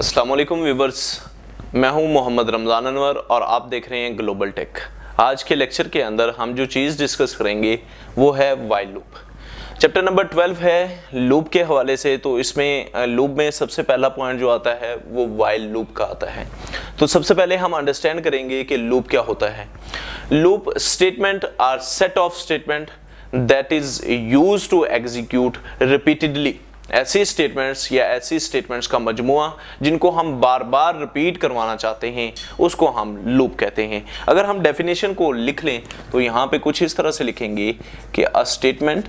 अस्सलाम वालेकुम व्यूवर्स, मैं हूं मोहम्मद रमज़ान अनवर और आप देख रहे हैं ग्लोबल टेक। आज के लेक्चर के अंदर हम जो चीज़ डिस्कस करेंगे वो है वाइल लूप। चैप्टर नंबर 12 है लूप के हवाले से। तो इसमें लूप में सबसे पहला पॉइंट जो आता है वो वाइल लूप का आता है। तो सबसे पहले हम अंडरस्टैंड करेंगे कि लूप क्या होता है। Loop statement are set of statement that is used to execute repeatedly. ऐसी स्टेटमेंट्स या ऐसी स्टेटमेंट्स का मजमुआ जिनको हम बार बार रिपीट करवाना चाहते हैं उसको हम लूप कहते हैं। अगर हम डेफिनेशन को लिख लें तो यहां पे कुछ इस तरह से लिखेंगे कि a statement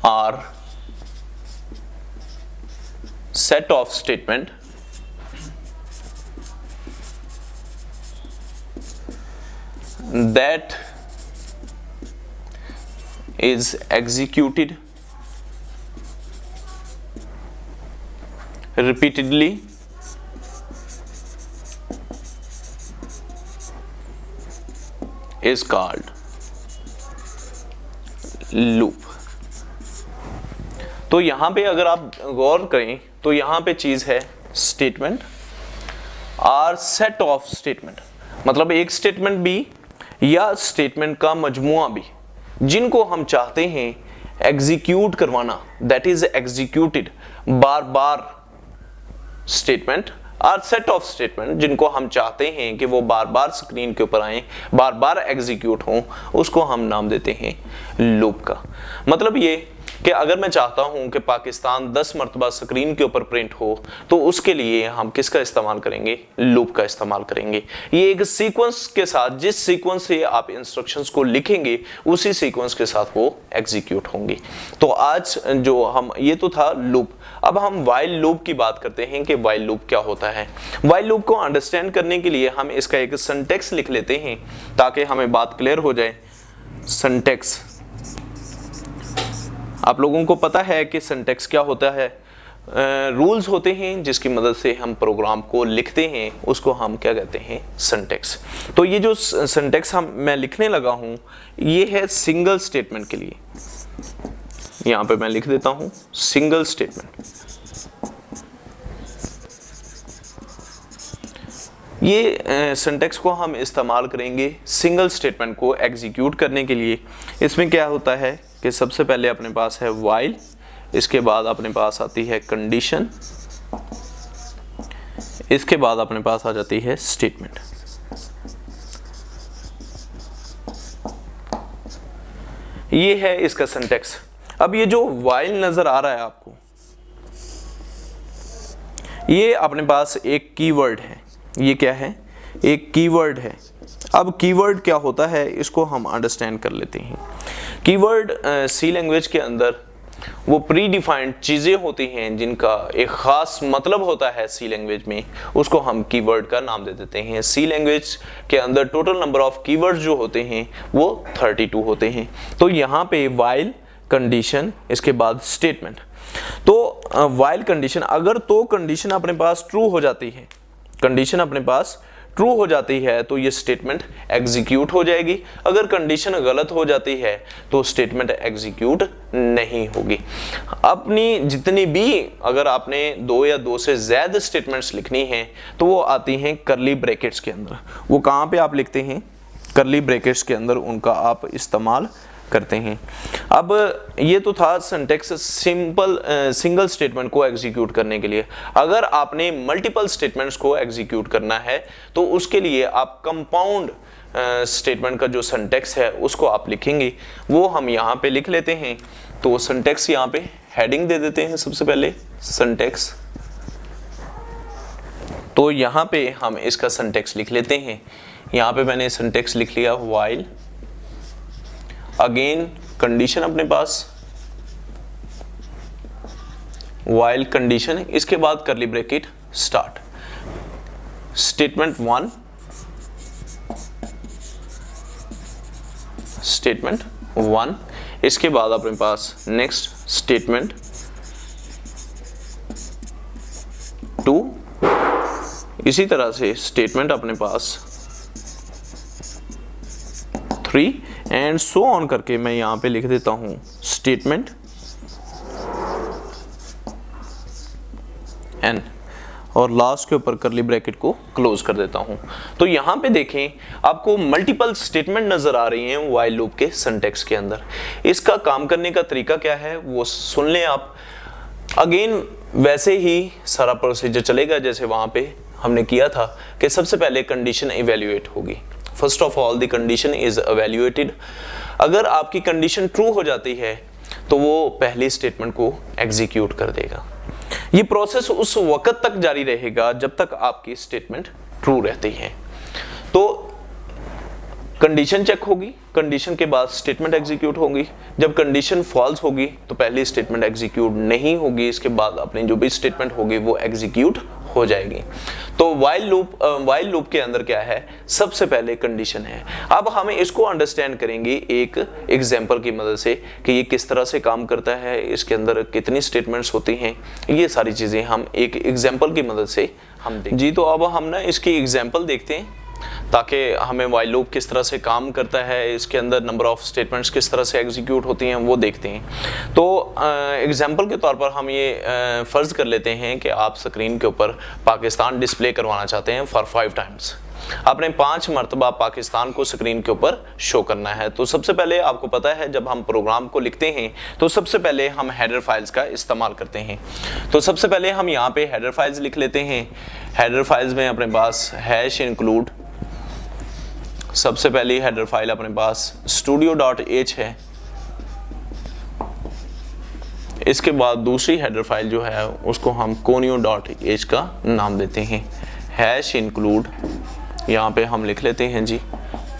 are set of statement that is executed repeatedly is called loop। तो यहां पे अगर आप गौर करें तो यहां पे चीज है स्टेटमेंट और सेट ऑफ स्टेटमेंट, मतलब एक स्टेटमेंट भी या स्टेटमेंट का मजमुआ भी जिनको हम चाहते हैं एग्जीक्यूट करवाना, that is executed bar bar. Statement और सेट ऑफ स्टेटमेंट जिनको हम चाहते हैं कि वो बार बार स्क्रीन के ऊपर आए, बार बार एग्जीक्यूट हों, उसको हम नाम देते हैं लूप का। मतलब ये कि अगर मैं चाहता हूं कि पाकिस्तान 10 मरतबा स्क्रीन के ऊपर प्रिंट हो तो उसके लिए हम किसका इस्तेमाल करेंगे? लूप का इस्तेमाल करेंगे। ये एक सीक्वेंस के साथ, जिस सीक्वेंस से आप इंस्ट्रक्शंस को लिखेंगे उसी सीक्वेंस के साथ वो एग्जीक्यूट होंगे। तो आज जो हम, ये तो था लूप। अब हम वाइल लूप की बात करते हैं कि वाइल लूप क्या होता है। वाइल लूप को अंडरस्टैंड करने के लिए हम इसका एक सिंटैक्स लिख लेते हैं ताकि हमें बात क्लियर हो जाए। सिंटैक्स, आप लोगों को पता है कि सिंटैक्स क्या होता है। रूल्स होते हैं जिसकी मदद से हम प्रोग्राम को लिखते हैं, उसको हम क्या कहते हैं? सिंटैक्स। तो ये जो सिंटैक्स मैं लिखने लगा हूं ये है सिंगल स्टेटमेंट के लिए। यहां पे मैं लिख देता हूं सिंगल स्टेटमेंट। ये सिंटैक्स को हम इस्तेमाल करेंगे सिंगल स्टेटमेंट को एग्जीक्यूट करने के लिए। इसमें क्या होता है कि सबसे पहले अपने पास है वाइल, इसके बाद अपने पास आती है कंडीशन, इसके बाद अपने पास आ जाती है स्टेटमेंट। ये है इसका सिंटैक्स। अब ये जो वाइल नजर आ रहा है आपको, ये अपने पास एक कीवर्ड है। ये क्या है? एक कीवर्ड है। अब कीवर्ड क्या होता है इसको हम अंडरस्टैंड कर लेते हैं। कीवर्ड सी लैंग्वेज के अंदर वो प्री डिफाइंड चीज़ें होती हैं जिनका एक ख़ास मतलब होता है सी लैंग्वेज में, उसको हम कीवर्ड का नाम दे देते हैं। सी लैंग्वेज के अंदर टोटल नंबर ऑफ कीवर्ड्स जो होते हैं वो 32 होते हैं। तो यहाँ पे वाइल, कंडीशन, इसके बाद स्टेटमेंट। तो वाइल कंडीशन, अगर तो कंडीशन अपने पास ट्रू हो जाती है, कंडीशन अपने पास ट्रू हो जाती है तो ये स्टेटमेंट एग्जीक्यूट हो जाएगी। अगर कंडीशन गलत हो जाती है तो स्टेटमेंट एग्जीक्यूट नहीं होगी। अपनी जितनी भी, अगर आपने 2 या 2 से ज्यादा स्टेटमेंट्स लिखनी हैं तो वो आती हैं करली ब्रैकेट्स के अंदर। वो कहाँ पे आप लिखते हैं? करली ब्रैकेट्स के अंदर उनका आप इस्तेमाल करते हैं। अब ये तो था सिंटैक्स सिंपल सिंगल स्टेटमेंट को एग्जीक्यूट करने के लिए। अगर आपने मल्टीपल स्टेटमेंट्स को एग्जीक्यूट करना है तो उसके लिए आप कंपाउंड स्टेटमेंट का जो सिंटैक्स है उसको आप लिखेंगे। वो हम यहाँ पे लिख लेते हैं। तो सिंटैक्स यहाँ पे हेडिंग दे देते हैं सबसे पहले, सिंटैक्स। तो यहाँ पे हम इसका सिंटैक्स लिख लेते हैं। यहाँ पे मैंने सिंटैक्स लिख लिया वाइल, अगेन कंडीशन अपने पास, वाइल कंडीशन, इसके बाद करली ब्रैकेट स्टार्ट, स्टेटमेंट 1, स्टेटमेंट 1, इसके बाद अपने पास नेक्स्ट स्टेटमेंट 2, इसी तरह से स्टेटमेंट अपने पास 3 एंड सो ऑन करके मैं यहाँ पे लिख देता हूँ स्टेटमेंट n और लास्ट के ऊपर करली ब्रैकेट को क्लोज कर देता हूं। तो यहां पे देखें आपको मल्टीपल स्टेटमेंट नजर आ रही हैं व्हाइल लूप के सिंटैक्स के अंदर। इसका काम करने का तरीका क्या है वो सुन लें आप। अगेन वैसे ही सारा प्रोसीजर चलेगा जैसे वहां पे हमने किया था कि सबसे पहले कंडीशन इवैल्यूएट होगी। First of all the condition is evaluated. अगर आपकी कंडीशन ट्रू हो जाती है तो वो पहली स्टेटमेंट को एग्जीक्यूट कर देगा। ये प्रोसेस उस वक्त तक जारी रहेगा जब तक आपकी स्टेटमेंट ट्रू रहती है। तो कंडीशन चेक होगी, कंडीशन के बाद स्टेटमेंट एग्जीक्यूट होगी। जब कंडीशन फॉल्स होगी तो पहली स्टेटमेंट एग्जीक्यूट नहीं होगी, इसके बाद अपनी जो भी स्टेटमेंट होगी वो एग्जीक्यूट हो जाएगी। तो व्हाइल लूप के अंदर क्या है, सबसे पहले कंडीशन है। अब हम इसको अंडरस्टैंड करेंगे एक एग्जांपल की मदद से कि ये किस तरह से काम करता है, इसके अंदर कितनी स्टेटमेंट्स होती हैं, ये सारी चीजें हम एक एग्जांपल की मदद से हम देखें। जी तो अब हम ना इसकी एग्जांपल देखते हैं ताकि हमें व्हाइल लूप किस तरह से काम करता है, इसके अंदर नंबर ऑफ स्टेटमेंट्स किस तरह से एग्जीक्यूट होती हैं वो देखते हैं। तो एग्जांपल के तौर पर हम ये फ़र्ज़ कर लेते हैं कि आप स्क्रीन के ऊपर पाकिस्तान डिस्प्ले करवाना चाहते हैं फॉर 5 टाइम्स। आपने 5 मरतबा पाकिस्तान को स्क्रीन के ऊपर शो करना है। तो सबसे पहले आपको पता है जब हम प्रोग्राम को लिखते हैं तो सबसे पहले हम हेडर फाइल्स का इस्तेमाल करते हैं। तो सबसे पहले हम यहाँ पे हेडर फाइल्स लिख लेते हैं। हेडर फाइल्स में अपने पास हैश इंक्लूड, सबसे पहली हेडर फाइल अपने पास studio.h है। इसके बाद दूसरी हेडर फाइल जो है उसको हम conio.h का नाम देते हैं। हैश इंक्लूड यहाँ पे हम लिख लेते हैं जी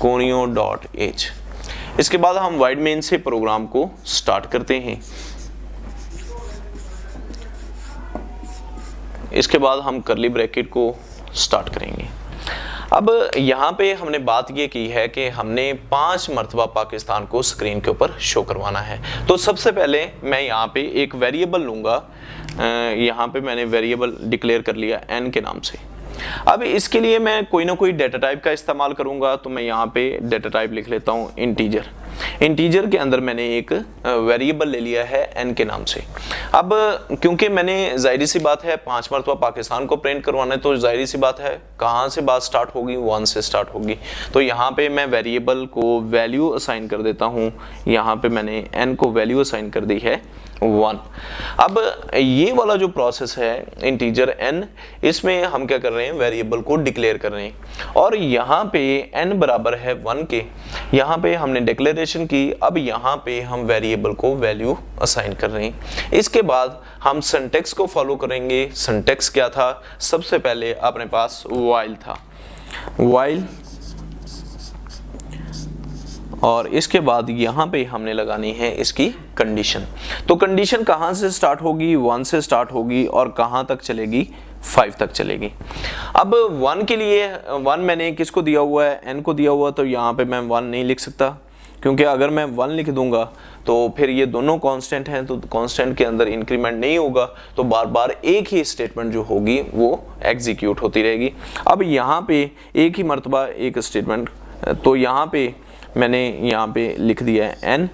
conio.h। इसके बाद हम वाइड मेन से प्रोग्राम को स्टार्ट करते हैं। इसके बाद हम करली ब्रैकेट को स्टार्ट करेंगे। अब यहाँ पे हमने बात ये की है कि हमने 5 मरतबा पाकिस्तान को स्क्रीन के ऊपर शो करवाना है। तो सबसे पहले मैं यहाँ पे एक वेरिएबल लूँगा। यहाँ पे मैंने वेरिएबल डिक्लेयर कर लिया n के नाम से। अब इसके लिए मैं कोई ना कोई डेटा टाइप का इस्तेमाल करूँगा। तो मैं यहाँ पे डेटा टाइप लिख लेता हूँ इंटीजर। इंटीजर के अंदर मैंने एक वेरिएबल ले लिया है n के नाम से। अब क्योंकि मैंने जाहिर सी बात है 5 मरतबा पाकिस्तान को प्रिंट करवाना है तो जाहिर सी बात है कहाँ से बात स्टार्ट होगी, 1 से स्टार्ट होगी। तो यहाँ पे मैं वेरिएबल को वैल्यू असाइन कर देता हूँ। यहाँ पे मैंने n को वैल्यू असाइन कर दी है 1। अब ये वाला जो प्रोसेस है इंटीजर n, इसमें हम क्या कर रहे हैं, वेरिएबल को डिक्लेयर कर रहे हैं। और यहाँ पे n बराबर है 1 के, यहाँ पे हमने डिक्लेरेशन की। अब यहाँ पे हम वेरिएबल को वैल्यू असाइन कर रहे हैं। इसके बाद हम सिंटैक्स को फॉलो करेंगे। सिंटैक्स क्या था, सबसे पहले अपने पास व्हाइल था, व्हाइल, और इसके बाद यहाँ पे हमने लगानी है इसकी कंडीशन। तो कंडीशन कहाँ से स्टार्ट होगी, 1 से स्टार्ट होगी और कहाँ तक चलेगी, 5 तक चलेगी। अब 1 के लिए 1 मैंने किसको दिया हुआ है, n को दिया हुआ। तो यहाँ पे मैं 1 नहीं लिख सकता क्योंकि अगर मैं 1 लिख दूंगा तो फिर ये दोनों कांस्टेंट हैं, तो कांस्टेंट के अंदर इंक्रीमेंट नहीं होगा, तो बार बार एक ही स्टेटमेंट जो होगी वो एग्जीक्यूट होती रहेगी। अब यहाँ पे एक ही मरतबा एक स्टेटमेंट, तो यहाँ पे मैंने यहाँ पे लिख दिया है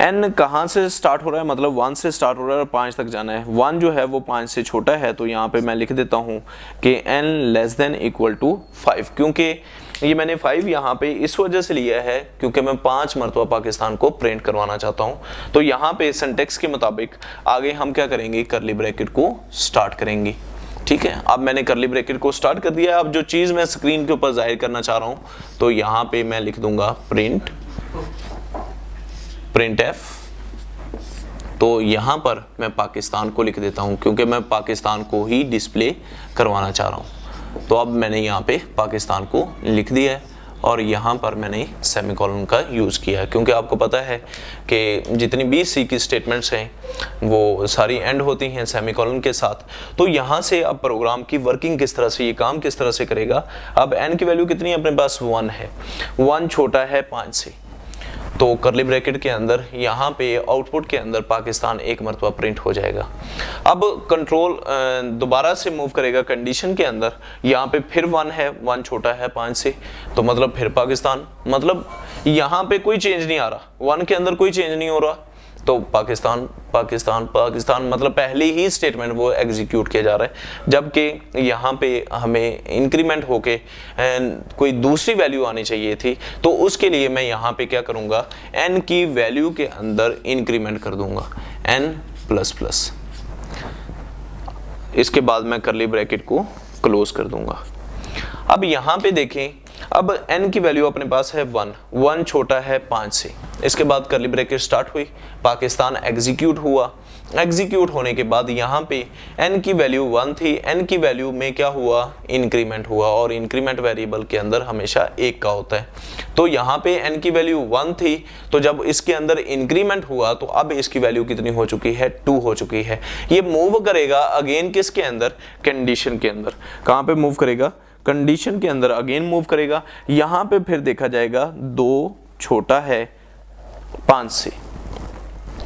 n कहाँ से स्टार्ट हो रहा है, मतलब 1 से स्टार्ट हो रहा है और 5 तक जाना है। 1 जो है वो 5 से छोटा है, तो यहाँ पे मैं लिख देता हूँ कि n less than equal to 5। क्योंकि ये मैंने 5 यहाँ पे इस वजह से लिया है क्योंकि मैं 5 मरतबा पाकिस्तान को प्रिंट करवाना चाहता हूँ। तो यहाँ पे सिंटैक्स के मुताबिक आगे हम क्या करेंगे, करली ब्रैकेट को स्टार्ट करेंगे। ठीक है, अब मैंने करली ब्रैकेट को स्टार्ट कर दिया। अब जो चीज़ मैं स्क्रीन के ऊपर जाहिर करना चाह रहा हूँ तो यहाँ पे मैं लिख दूंगा प्रिंट एफ। तो यहाँ पर मैं पाकिस्तान को लिख देता हूँ क्योंकि मैं पाकिस्तान को ही डिस्प्ले करवाना चाह रहा हूँ। तो अब मैंने यहाँ पे पाकिस्तान को लिख दिया है और यहाँ पर मैंने सेमीकोलन का यूज़ किया है क्योंकि आपको पता है कि जितनी भी सी की स्टेटमेंट्स हैं वो सारी एंड होती हैं सेमीकोलन के साथ। तो यहाँ से अब प्रोग्राम की वर्किंग किस तरह से, ये काम किस तरह से करेगा। अब n की वैल्यू कितनी है, अपने पास 1 है, 1 छोटा है 5 से। तो करली ब्रैकेट के अंदर यहाँ पे आउटपुट के अंदर पाकिस्तान एक मरतबा प्रिंट हो जाएगा। अब कंट्रोल दोबारा से मूव करेगा कंडीशन के अंदर, यहाँ पे फिर 1 है, 1 छोटा है 5 से, तो मतलब फिर पाकिस्तान, मतलब यहाँ पे कोई चेंज नहीं आ रहा, 1 के अंदर कोई चेंज नहीं हो रहा। तो पाकिस्तान पाकिस्तान पाकिस्तान मतलब पहली ही स्टेटमेंट वो एग्जीक्यूट किया जा रहा है, जबकि यहाँ पे हमें इंक्रीमेंट होके कोई दूसरी वैल्यू आनी चाहिए थी। तो उसके लिए मैं यहाँ पे क्या करूँगा, n की वैल्यू के अंदर इंक्रीमेंट कर दूंगा n प्लस प्लस, इसके बाद मैं करली ब्रैकेट को क्लोज कर दूंगा। अब यहाँ पे देखें, अब n की वैल्यू अपने पास है 1 छोटा है 5 से, इसके बाद करली ब्रैकेट स्टार्ट हुई, पाकिस्तान एग्जीक्यूट हुआ, एग्जीक्यूट होने के बाद यहाँ पे n की वैल्यू 1 थी, n की वैल्यू में क्या हुआ, इंक्रीमेंट हुआ, और इंक्रीमेंट वेरिएबल के अंदर हमेशा 1 का होता है। तो यहाँ पे n की वैल्यू 1 थी, तो जब इसके अंदर इंक्रीमेंट हुआ तो अब इसकी वैल्यू कितनी हो चुकी है, 2 हो चुकी है। ये मूव करेगा अगेन किसके अंदर, कंडीशन के अंदर। कहाँ पे मूव करेगा, कंडीशन के अंदर अगेन मूव करेगा। यहाँ पे फिर देखा जाएगा 2 छोटा है 5 से,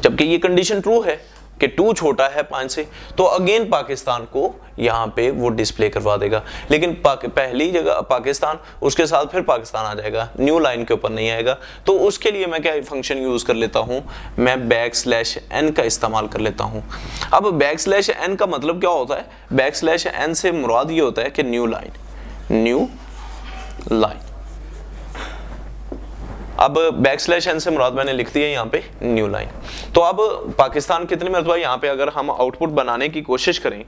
जबकि ये कंडीशन ट्रू है कि 2 छोटा है 5 से, तो अगेन पाकिस्तान को यहाँ पे वो डिस्प्ले करवा देगा। लेकिन पहली जगह पाकिस्तान, उसके साथ फिर पाकिस्तान आ जाएगा, न्यू लाइन के ऊपर नहीं आएगा। तो उसके लिए मैं क्या फंक्शन यूज कर लेता हूँ, मैं \n का इस्तेमाल कर लेता हूँ। अब \n का मतलब क्या होता है, \n से मुराद ये होता है कि न्यू लाइन, न्यू लाइन। अब \n से मुराद मैंने लिख दिया यहाँ पे न्यू लाइन। तो अब पाकिस्तान कितने मरतबा यहाँ पे अगर हम आउटपुट बनाने की कोशिश करें,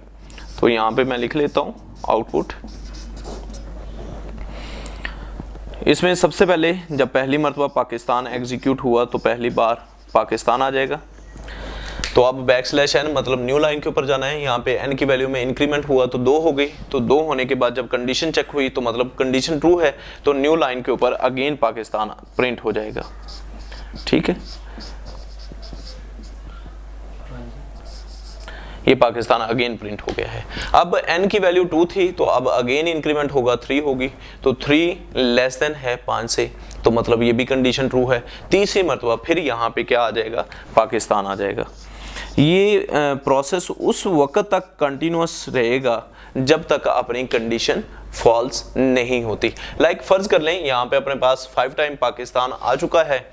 तो यहाँ पे मैं लिख लेता हूँ आउटपुट। इसमें सबसे पहले जब पहली मरतबा पाकिस्तान एग्जीक्यूट हुआ तो पहली बार पाकिस्तान आ जाएगा। तो अब \n मतलब न्यू लाइन के ऊपर जाना है, यहाँ पे n की वैल्यू में इंक्रीमेंट हुआ तो 2 हो गई, तो 2 होने के बाद जब कंडीशन चेक हुई तो मतलब कंडीशन ट्रू है, तो न्यू लाइन के ऊपर अगेन पाकिस्तान प्रिंट हो जाएगा। ठीक है, ये पाकिस्तान अगेन प्रिंट हो गया है। अब n की वैल्यू 2 थी, तो अब अगेन इंक्रीमेंट होगा 3 होगी, तो 3 लेस देन है 5 से, तो मतलब ये भी कंडीशन ट्रू है। तीसरी मरतबा फिर यहाँ पे क्या आ जाएगा, पाकिस्तान आ जाएगा। ये प्रोसेस उस वक्त तक कंटिन्यूअस रहेगा जब तक अपनी कंडीशन फॉल्स नहीं होती। लाइक फर्ज कर लें यहाँ पे अपने पास 5 टाइम पाकिस्तान आ चुका है,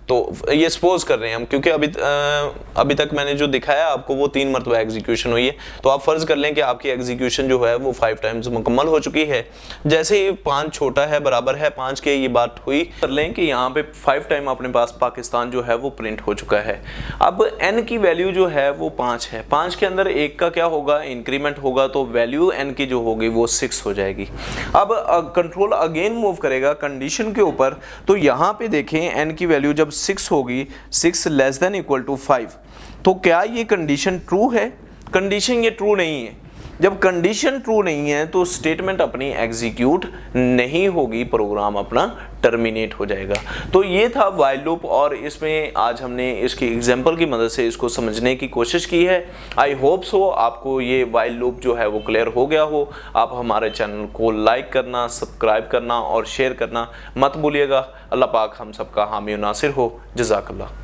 तो ये सपोज कर रहे हैं हम, क्योंकि अभी तक मैंने जो दिखाया आपको वो 3 मरतबा एग्जीक्यूशन हुई है, तो आप फर्ज कर लें कि आपकी एग्जीक्यूशन जो है वो 5 टाइम्स मुकम्मल हो चुकी है। जैसे ही 5 छोटा है बराबर है 5 के, ये बात हुई, कर लें कि यहाँ पे 5 टाइम अपने पास पाकिस्तान जो है वो प्रिंट हो चुका है। अब n की वैल्यू जो है वो 5 है, 5 के अंदर 1 का क्या होगा, इंक्रीमेंट होगा, तो वैल्यू n की जो होगी वो 6 हो जाएगी। अब कंट्रोल अगेन मूव करेगा कंडीशन के ऊपर, तो यहाँ पे देखें n की वैल्यू जब 6 होगी, 6 लेस देन इक्वल टू 5, तो क्या ये कंडीशन ट्रू है, कंडीशन ये ट्रू नहीं है। जब कंडीशन ट्रू नहीं है तो स्टेटमेंट अपनी एग्जीक्यूट नहीं होगी, प्रोग्राम अपना टर्मिनेट हो जाएगा। तो ये था व्हाइल लूप, और इसमें आज हमने इसकी एग्जांपल की मदद से इसको समझने की कोशिश की है। आई होप सो आपको ये व्हाइल लूप जो है वो क्लियर हो गया हो। आप हमारे चैनल को लाइक करना, सब्सक्राइब करना और शेयर करना मत भूलिएगा। अल्लाह पाक हम सबका हामी और नासिर हो। जज़ाकल्लाह।